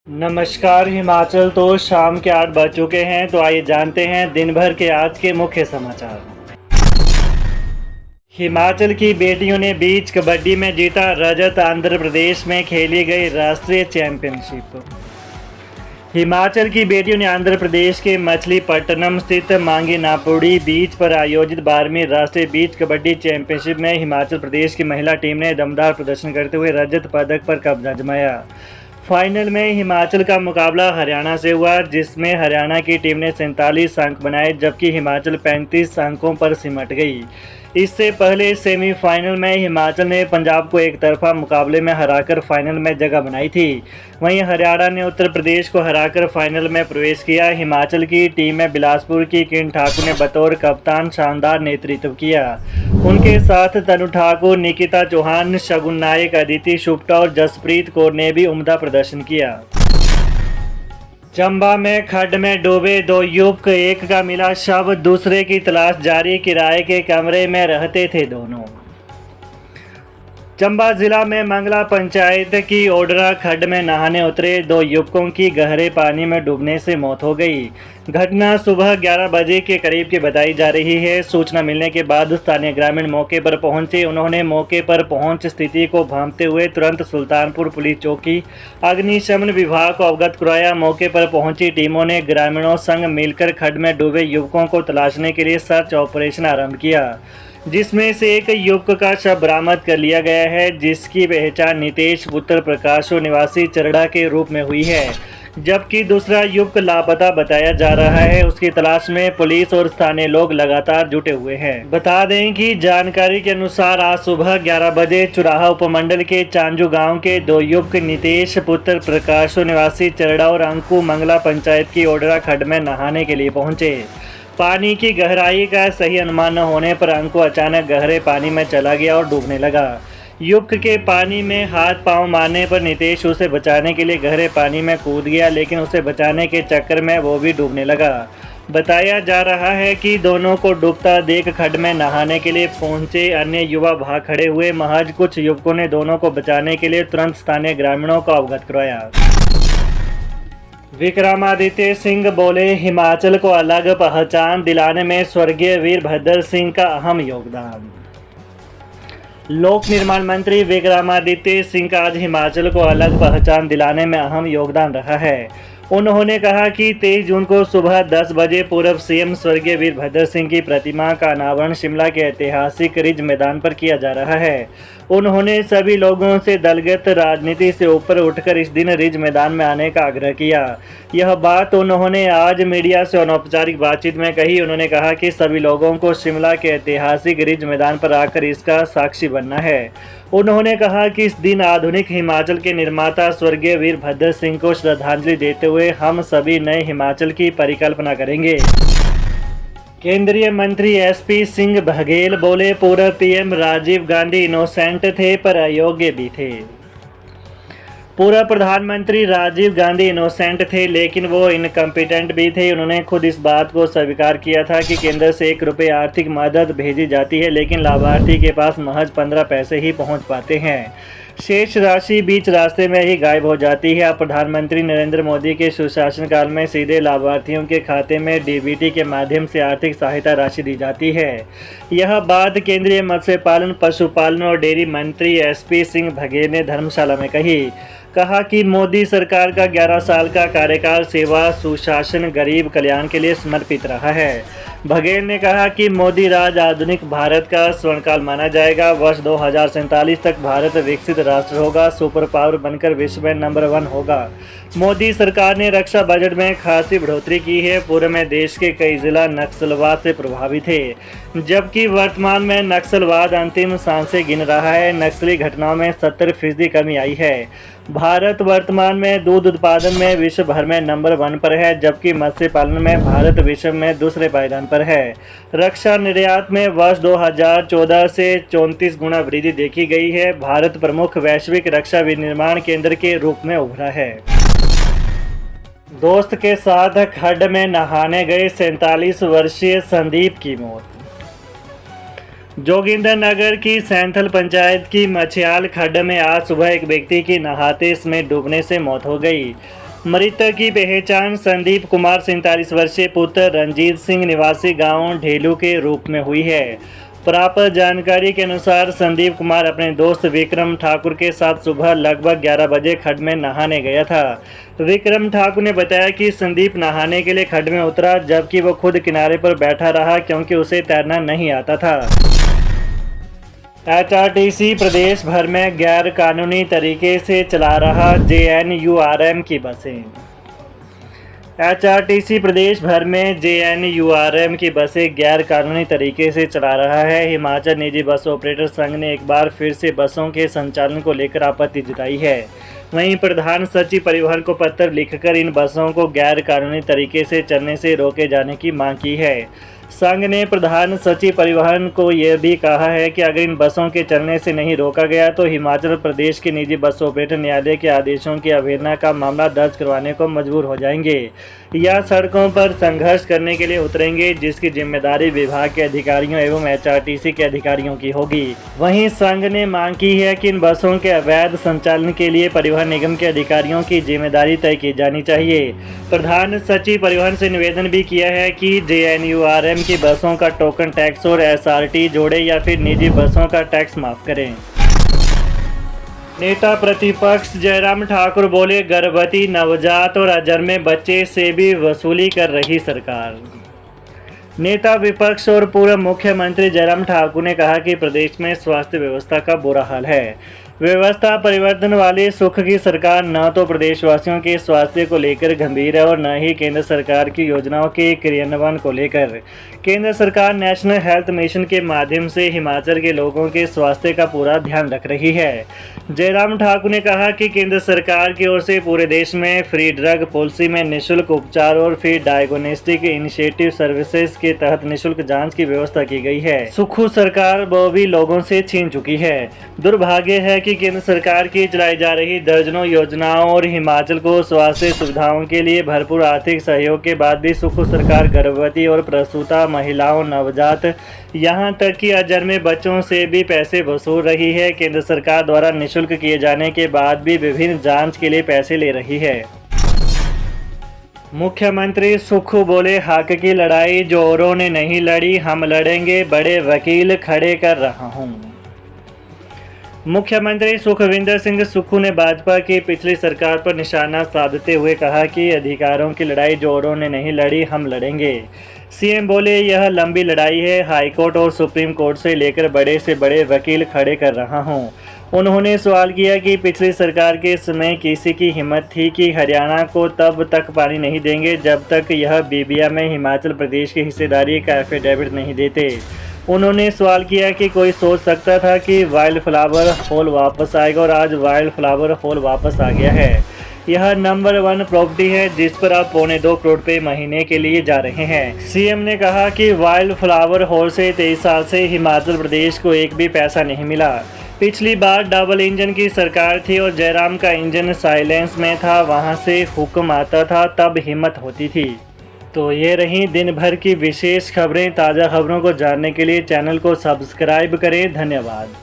नमस्कार। हिमाचल तो शाम के 8 बज चुके हैं, तो आइए जानते हैं दिन भर के आज के मुख्य समाचार। हिमाचल की बेटियों ने बीच कबड्डी में जीता रजत। आंध्र प्रदेश में खेली गई राष्ट्रीय चैंपियनशिप। हिमाचल की बेटियों ने आंध्र प्रदेश के मछलीपट्टनम स्थित मांगीनापुडी बीच पर आयोजित 12वीं राष्ट्रीय बीच कबड्डी चैंपियनशिप में हिमाचल प्रदेश की महिला टीम ने दमदार प्रदर्शन करते हुए रजत पदक पर कब्जा जमाया। फाइनल में हिमाचल का मुकाबला हरियाणा से हुआ, जिसमें हरियाणा की टीम ने 47 अंक बनाए, जबकि हिमाचल 35 अंकों पर सिमट गई। इससे पहले सेमीफाइनल में हिमाचल ने पंजाब को एक तरफा मुकाबले में हराकर फाइनल में जगह बनाई थी। वहीं हरियाणा ने उत्तर प्रदेश को हराकर फाइनल में प्रवेश किया। हिमाचल की टीम में बिलासपुर की किरण ठाकुर ने बतौर कप्तान शानदार नेतृत्व किया। उनके साथ तनु ठाकुर, निकिता चौहान, शगुन नायक, अदिति शुक्ला और जसप्रीत कौर ने भी उम्दा प्रदर्शन किया। चंबा में खड्ड में डूबे 2 युवक, एक का मिला शव, दूसरे की तलाश जारी। किराए के कमरे में रहते थे दोनों। चंबा जिला में मंगला पंचायत की ओडरा खड्ड में नहाने उतरे 2 युवकों की गहरे पानी में डूबने से मौत हो गई। घटना सुबह 11 बजे के करीब की बताई जा रही है। सूचना मिलने के बाद स्थानीय ग्रामीण मौके पर पहुंचे। उन्होंने मौके पर पहुंच स्थिति को भांपते हुए तुरंत सुल्तानपुर पुलिस चौकी अग्निशमन विभाग को अवगत कराया। मौके पर पहुंची टीमों ने ग्रामीणों संग मिलकर खड्ड में डूबे युवकों को तलाशने के लिए सर्च ऑपरेशन आरंभ किया, जिसमें से एक युवक का शव बरामद कर लिया गया है, जिसकी पहचान नितेश पुत्र प्रकाशो निवासी चरड़ा के रूप में हुई है, जबकि दूसरा युवक लापता बताया जा रहा है। उसकी तलाश में पुलिस और स्थानीय लोग लगातार जुटे हुए हैं। बता दें कि जानकारी के अनुसार आज सुबह 11 बजे चुराहा उपमंडल के चांजू गांव के 2 युवक नितेश पुत्र प्रकाशो निवासी चरड़ा और अंकु मंगला पंचायत की ओडरा खड्ड में नहाने के लिए पहुंचे। पानी की गहराई का सही अनुमान न होने पर अंकु अचानक गहरे पानी में चला गया और डूबने लगा। युवक के पानी में हाथ पांव मारने पर नितेश उसे बचाने के लिए गहरे पानी में कूद गया, लेकिन उसे बचाने के चक्कर में वो भी डूबने लगा। बताया जा रहा है कि दोनों को डूबता देख खड्ड में नहाने के लिए पहुंचे अन्य युवा भाग खड़े हुए। महज कुछ युवकों ने दोनों को बचाने के लिए तुरंत स्थानीय ग्रामीणों को अवगत कराया। विक्रमादित्य सिंह बोले, हिमाचल को अलग पहचान दिलाने में स्वर्गीय वीरभद्र सिंह का अहम योगदान। लोक निर्माण मंत्री विक्रमादित्य सिंह का आज हिमाचल को अलग पहचान दिलाने में अहम योगदान रहा है। उन्होंने कहा कि 23 जून को सुबह 10 बजे पूर्व सीएम स्वर्गीय वीरभद्र सिंह की प्रतिमा का अनावरण शिमला के ऐतिहासिक रिज मैदान पर किया जा रहा है। उन्होंने सभी लोगों से दलगत राजनीति से ऊपर उठकर इस दिन रिज मैदान में आने का आग्रह किया। यह बात उन्होंने आज मीडिया से अनौपचारिक बातचीत में कही। उन्होंने कहा कि सभी लोगों को शिमला के ऐतिहासिक रिज मैदान पर आकर इसका साक्षी बनना है। उन्होंने कहा कि इस दिन आधुनिक हिमाचल के निर्माता स्वर्गीय वीरभद्र सिंह को श्रद्धांजलि देते हुए हम सभी नए हिमाचल की परिकल्पना करेंगे। केंद्रीय मंत्री एसपी सिंह बघेल बोले, पूर्व पीएम राजीव गांधी इनोसेंट थे पर अयोग्य भी थे। पूर्व प्रधानमंत्री राजीव गांधी इनोसेंट थे, लेकिन वो इनकम्पिटेंट भी थे। उन्होंने खुद इस बात को स्वीकार किया था कि केंद्र से 1 रुपये आर्थिक मदद भेजी जाती है, लेकिन लाभार्थी के पास महज 15 पैसे ही पहुंच पाते हैं। शेष राशि बीच रास्ते में ही गायब हो जाती है। अब प्रधानमंत्री नरेंद्र मोदी के सुशासन काल में सीधे लाभार्थियों के खाते में डीबीटी के माध्यम से आर्थिक सहायता राशि दी जाती है। यह बात केंद्रीय मत्स्य पालन, पशुपालन और डेयरी मंत्री एसपी सिंह बघेल ने धर्मशाला में कहा कि मोदी सरकार का 11 साल का कार्यकाल सेवा, सुशासन, गरीब कल्याण के लिए समर्पित रहा है। बघेल ने कहा कि मोदी राज आधुनिक भारत का स्वर्णकाल माना जाएगा। वर्ष 2047 तक भारत विकसित राष्ट्र होगा, सुपर पावर बनकर विश्व में नंबर 1 होगा। मोदी सरकार ने रक्षा बजट में खासी बढ़ोतरी की है। पूर्व में देश के कई जिला नक्सलवाद से प्रभावित थे, जबकि वर्तमान में नक्सलवाद अंतिम सांसें गिन रहा है। नक्सली घटनाओं में 70% कमी आई है। भारत वर्तमान में दूध उत्पादन में विश्व भर में नंबर 1 पर है, जबकि मत्स्य पालन में भारत विश्व में दूसरे पायदान पर है। रक्षा निर्यात में वर्ष 2014 से 34 गुना वृद्धि देखी गई है। भारत प्रमुख वैश्विक रक्षा विनिर्माण केंद्र के रूप में उभरा है। दोस्त के साथ खड्ड में नहाने गए 47 वर्षीय संदीप की मौत। जोगिंदरनगर की सैंथल पंचायत की मछियाल खड्ड में आज सुबह एक व्यक्ति की नहाते इसमें डूबने से मौत हो गई। मृतक की पहचान संदीप कुमार 47 वर्षीय पुत्र रंजीत सिंह निवासी गांव ढेलू के रूप में हुई है। प्राप्त जानकारी के अनुसार संदीप कुमार अपने दोस्त विक्रम ठाकुर के साथ सुबह लगभग 11 बजे खड्ड में नहाने गया था। विक्रम ठाकुर ने बताया कि संदीप नहाने के लिए खड्ड में उतरा, जबकि वो खुद किनारे पर बैठा रहा क्योंकि उसे तैरना नहीं आता था। एचआरटीसी प्रदेश भर में गैर कानूनी तरीके से चला रहा जेएनयूआरएम की बसें। एचआरटीसी प्रदेश भर में जेएनयूआरएम की बसें गैर कानूनी तरीके से चला रहा है। हिमाचल निजी बस ऑपरेटर संघ ने एक बार फिर से बसों के संचालन को लेकर आपत्ति जताई है। वहीं प्रधान सचिव परिवहन को पत्र लिखकर इन बसों को गैर कानूनी तरीके से चलने से रोके जाने की मांग की है। संघ ने प्रधान सचिव परिवहन को यह भी कहा है कि अगर इन बसों के चलने से नहीं रोका गया तो हिमाचल प्रदेश के निजी बस ऑपरेटर न्यायालय के आदेशों की अवहेलना का मामला दर्ज करवाने को मजबूर हो जाएंगे या सड़कों पर संघर्ष करने के लिए उतरेंगे, जिसकी जिम्मेदारी विभाग के अधिकारियों एवं एचआरटीसी के अधिकारियों की होगी। वहीं संघ ने मांग की है कि इन बसों के अवैध संचालन के लिए परिवहन निगम के अधिकारियों की जिम्मेदारी तय की जानी चाहिए। प्रधान सचिव परिवहन से निवेदन भी किया है कि जेएनयूआरएम की बसों का टोकन टैक्स और एसआरटी जोड़े या फिर निजी बसों का टैक्स माफ करें। नेता प्रतिपक्ष जयराम ठाकुर बोले, गर्भवती, नवजात और अजन्मे बच्चे से भी वसूली कर रही सरकार। नेता विपक्ष और पूर्व मुख्यमंत्री जयराम ठाकुर ने कहा कि प्रदेश में स्वास्थ्य व्यवस्था का बुरा हाल है। व्यवस्था परिवर्तन वाली सुख की सरकार न तो प्रदेशवासियों के स्वास्थ्य को लेकर गंभीर है और न ही केंद्र सरकार की योजनाओं के क्रियान्वयन को लेकर। केंद्र सरकार नेशनल हेल्थ मिशन के माध्यम से हिमाचल के लोगों के स्वास्थ्य का पूरा ध्यान रख रही है। जयराम ठाकुर ने कहा कि केंद्र सरकार की ओर से पूरे देश में फ्री ड्रग पॉलिसी में निःशुल्क उपचार और फ्री डायग्नोस्टिक इनिशिएटिव सर्विसेज के तहत निःशुल्क जांच की व्यवस्था की गई है। सुखू सरकार वो भी लोगों से छीन चुकी है। दुर्भाग्य है कि केंद्र सरकार की चलाई जा रही दर्जनों योजनाओं और हिमाचल को स्वास्थ्य सुविधाओं के लिए भरपूर आर्थिक सहयोग के बाद भी सुखू सरकार गर्भवती और प्रसूता महिलाओं, नवजात, यहां तक कि अजन्मे बच्चों से भी पैसे वसूल रही है। केंद्र सरकार द्वारा निःशुल्क किए जाने के बाद भी विभिन्न जांच के लिए पैसे ले रही है। मुख्यमंत्री सुखू बोले, हक की लड़ाई जो औरों ने नहीं लड़ी हम लड़ेंगे, बड़े वकील खड़े कर रहा हूं। मुख्यमंत्री सुखविंदर सिंह सुक्खू ने भाजपा की पिछली सरकार पर निशाना साधते हुए कहा कि अधिकारों की लड़ाई जो औरों ने नहीं लड़ी हम लड़ेंगे। सीएम बोले, यह लंबी लड़ाई है, हाईकोर्ट और सुप्रीम कोर्ट से लेकर बड़े से बड़े वकील खड़े कर रहा हूं। उन्होंने सवाल किया कि पिछली सरकार के समय किसी की हिम्मत थी कि हरियाणा को तब तक पानी नहीं देंगे जब तक यह बीबिया में हिमाचल प्रदेश की हिस्सेदारी का एफिडेविट नहीं देते। उन्होंने सवाल किया कि कोई सोच सकता था कि वाइल्ड फ्लावर हॉल वापस आएगा, और आज वाइल्ड फ्लावर हॉल वापस आ गया है। यह नंबर 1 प्रॉपर्टी है जिस पर आप 2.25 करोड़ रुपए महीने के लिए जा रहे हैं। सीएम ने कहा कि वाइल्ड फ्लावर हॉल से 23 साल से हिमाचल प्रदेश को एक भी पैसा नहीं मिला। पिछली बार डबल इंजन की सरकार थी और जयराम का इंजन साइलेंस में था, वहां से हुक्म आता था तब हिम्मत होती थी। तो ये रही दिन भर की विशेष खबरें। ताज़ा खबरों को जानने के लिए चैनल को सब्सक्राइब करें। धन्यवाद।